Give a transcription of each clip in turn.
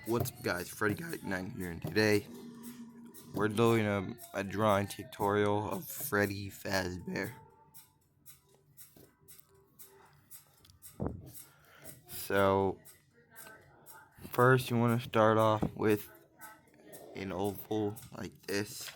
What's up guys, Freddy 9 here, and today we're doing a drawing tutorial of Freddy Fazbear. So first you want to start off with an oval like this.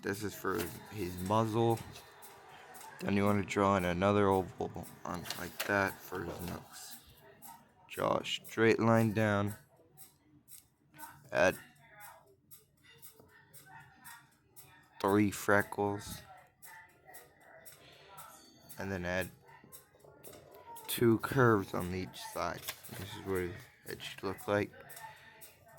This is for his muzzle. Then you want to draw in another oval on like that for his nose. Draw a straight line down. Add 3 freckles. And then add 2 curves on each side. This is what it should look like.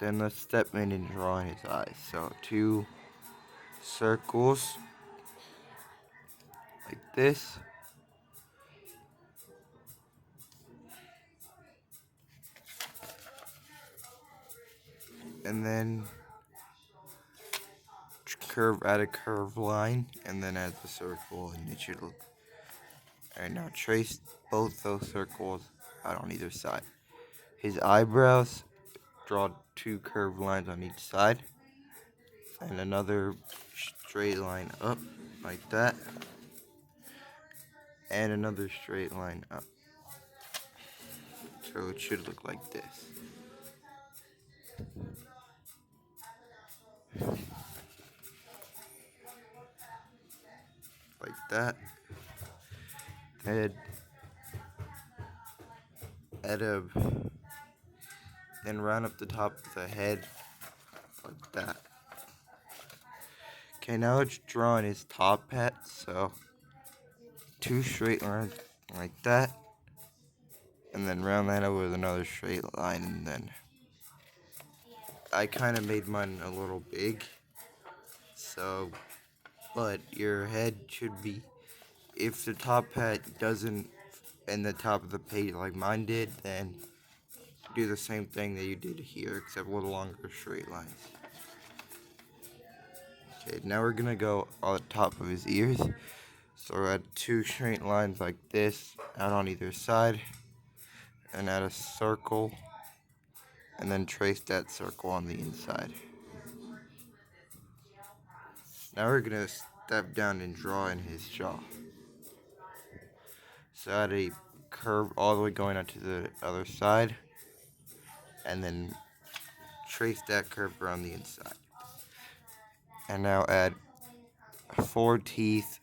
Then let's step in and draw in his eyes. So 2 circles like this. And then add a curved line, and then add the circle, and it should look. Alright, now trace both those circles out on either side. His eyebrows, draw 2 curved lines on each side, and another straight line up like that, and another straight line up. So it should look like this. Like that. And then round up the top of the head like that. Okay, now it's drawing his top hat, so 2 straight lines like that, and then round that up with another straight line, and then I kind of made mine a little big, so, but your head should be, if the top hat doesn't end the top of the page like mine did, then do the same thing that you did here, except a little longer straight lines. Okay, now we're gonna go on the top of his ears. So add 2 straight lines like this out on either side, and add a circle, and then trace that circle on the inside. Now we're gonna step down and draw in his jaw. So add a curve all the way going onto the other side, and then trace that curve around the inside. And now add 4 teeth,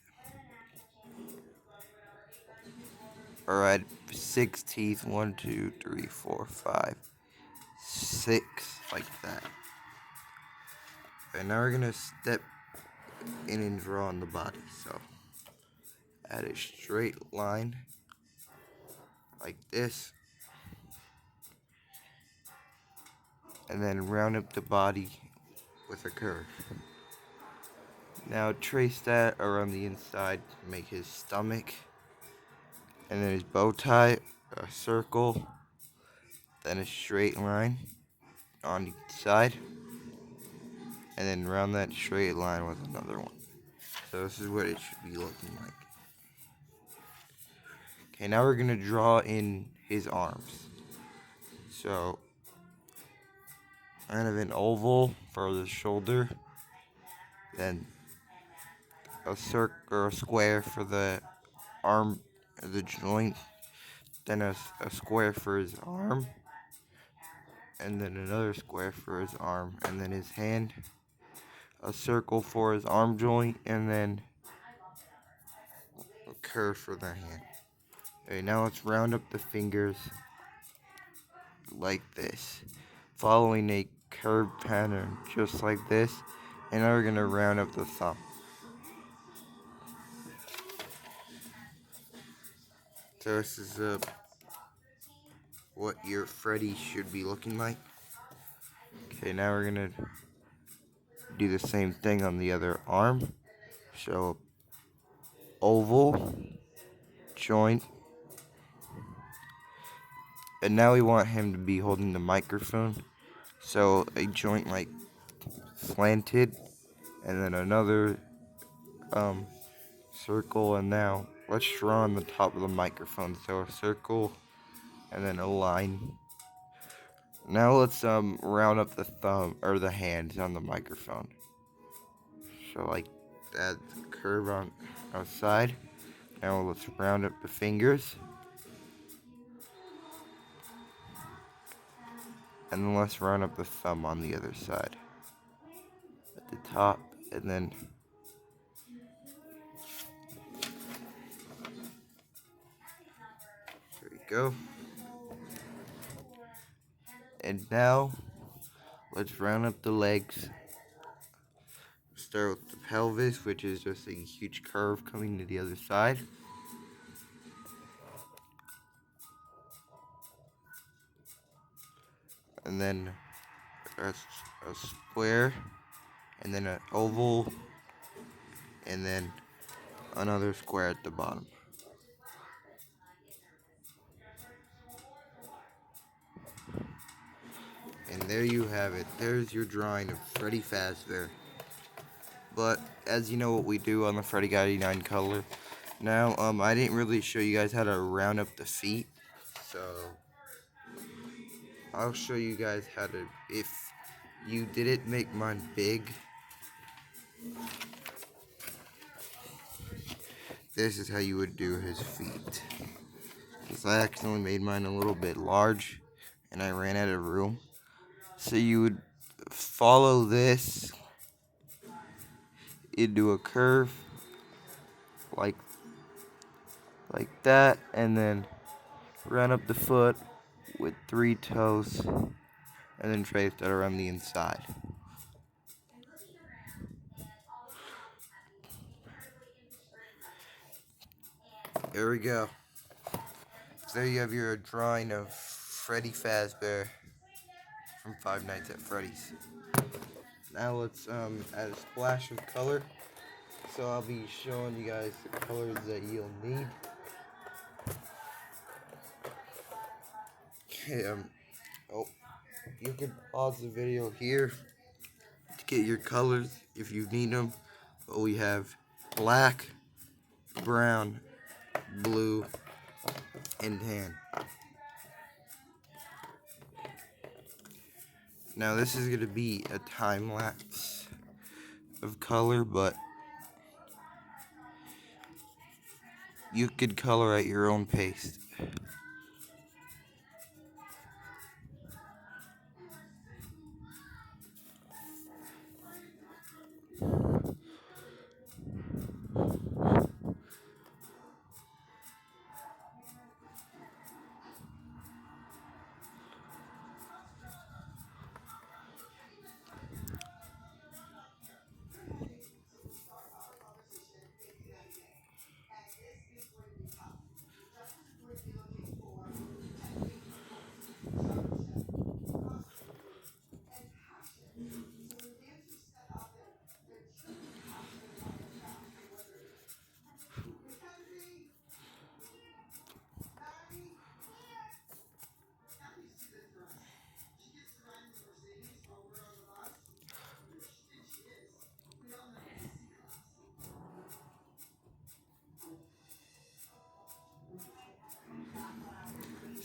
or add 6 teeth, 1, 2, 3, 4, 5, 6, like that. And now we're gonna step in and draw on the body. So add a straight line like this, and then round up the body with a curve. Now trace that around the inside to make his stomach, and then his bow tie, a circle, then a straight line on each side, and then round that straight line with another one. So this is what it should be looking like. Okay, now we're gonna draw in his arms. So kind of an oval for the shoulder, then a circle or a square for the arm, the joint, then a square for his arm, and then another square for his arm, and then his hand, a circle for his arm joint, and then a curve for the hand. Okay, now let's round up the fingers like this, following a curved pattern just like this, and now we're going to round up the thumb. So this is what your Freddy should be looking like. Okay, now we're gonna do the same thing on the other arm. So oval, joint, and now we want him to be holding the microphone. So a joint like slanted, and then another circle, and now let's draw on the top of the microphone. So a circle, and then a line Now let's round up the thumb or the hands on the microphone. So like that curve on outside. Now let's round up the fingers. And then let's round up the thumb on the other side. At the top, and then there we go. And now let's round up the legs. Start with the pelvis, which is just a huge curve coming to the other side. And then a square, and then an oval, and then another square at the bottom. And there you have it. There's your drawing of Freddy Fazbear. But as you know what we do on the Freddy Guide 89 color. Now, I didn't really show you guys how to round up the feet. So I'll show you guys how to, if you didn't make mine big, this is how you would do his feet. Because I accidentally made mine a little bit large, and I ran out of room. So you would follow this into a curve, like that, and then run up the foot with 3 toes, and then trace that around the inside. There we go. So there you have your drawing of Freddy Fazbear from Five Nights at Freddy's. Now let's add a splash of color. So I'll be showing you guys the colors that you'll need. Okay, you can pause the video here to get your colors if you need them. But we have black, brown, blue, and tan. Now this is going to be a time lapse of color, but you could color at your own pace.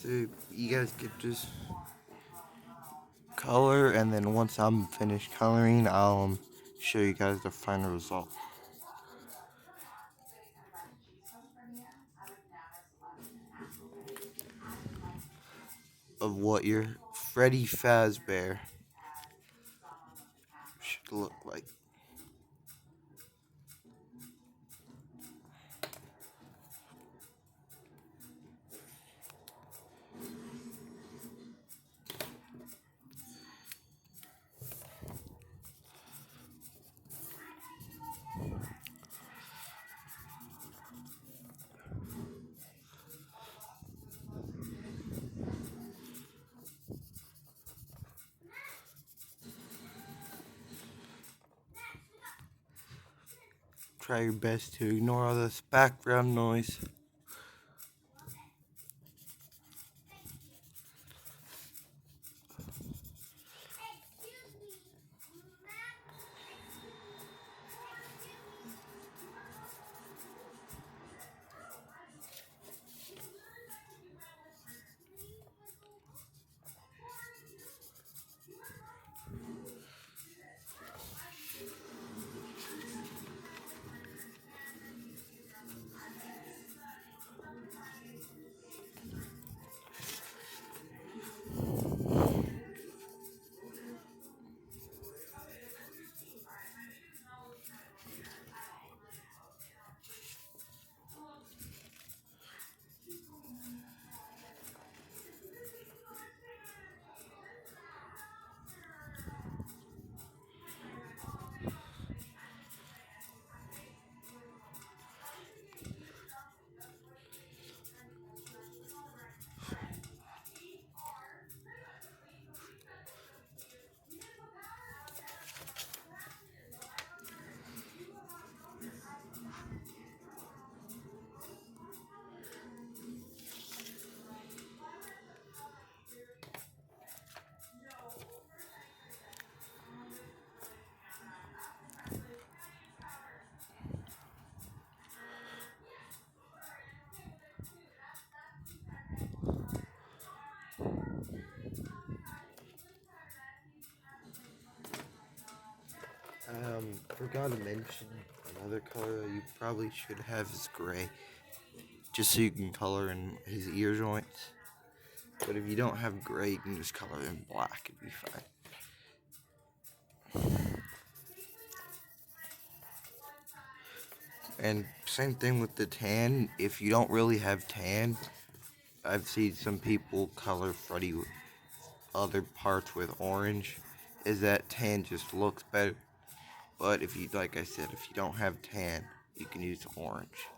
So you guys could just color, and then once I'm finished coloring, I'll show you guys the final result of what your Freddy Fazbear should look like. Try your best to ignore all this background noise. Forgot to mention another color that you probably should have is gray. Just so you can color in his ear joints. But if you don't have gray, you can just color in black, it'd be fine. And same thing with the tan. If you don't really have tan, I've seen some people color Freddy with other parts with orange. Is that tan just looks better. But if you, like I said, if you don't have tan, you can use orange.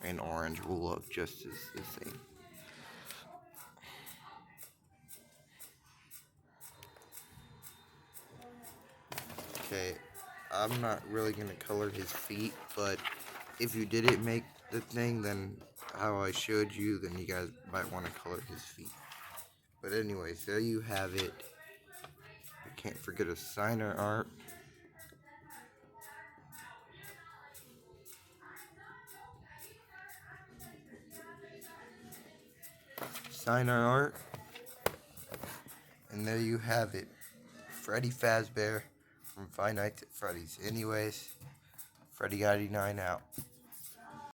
And orange will look just as the same. Okay, I'm not really gonna color his feet, but if you didn't make the thing, then how I showed you, then you guys might want to color his feet. But anyways, there you have it. You can't forget a signer art. Signer art. And there you have it. Freddy Fazbear from Five Nights at Freddy's. Anyways, Freddy 99 out.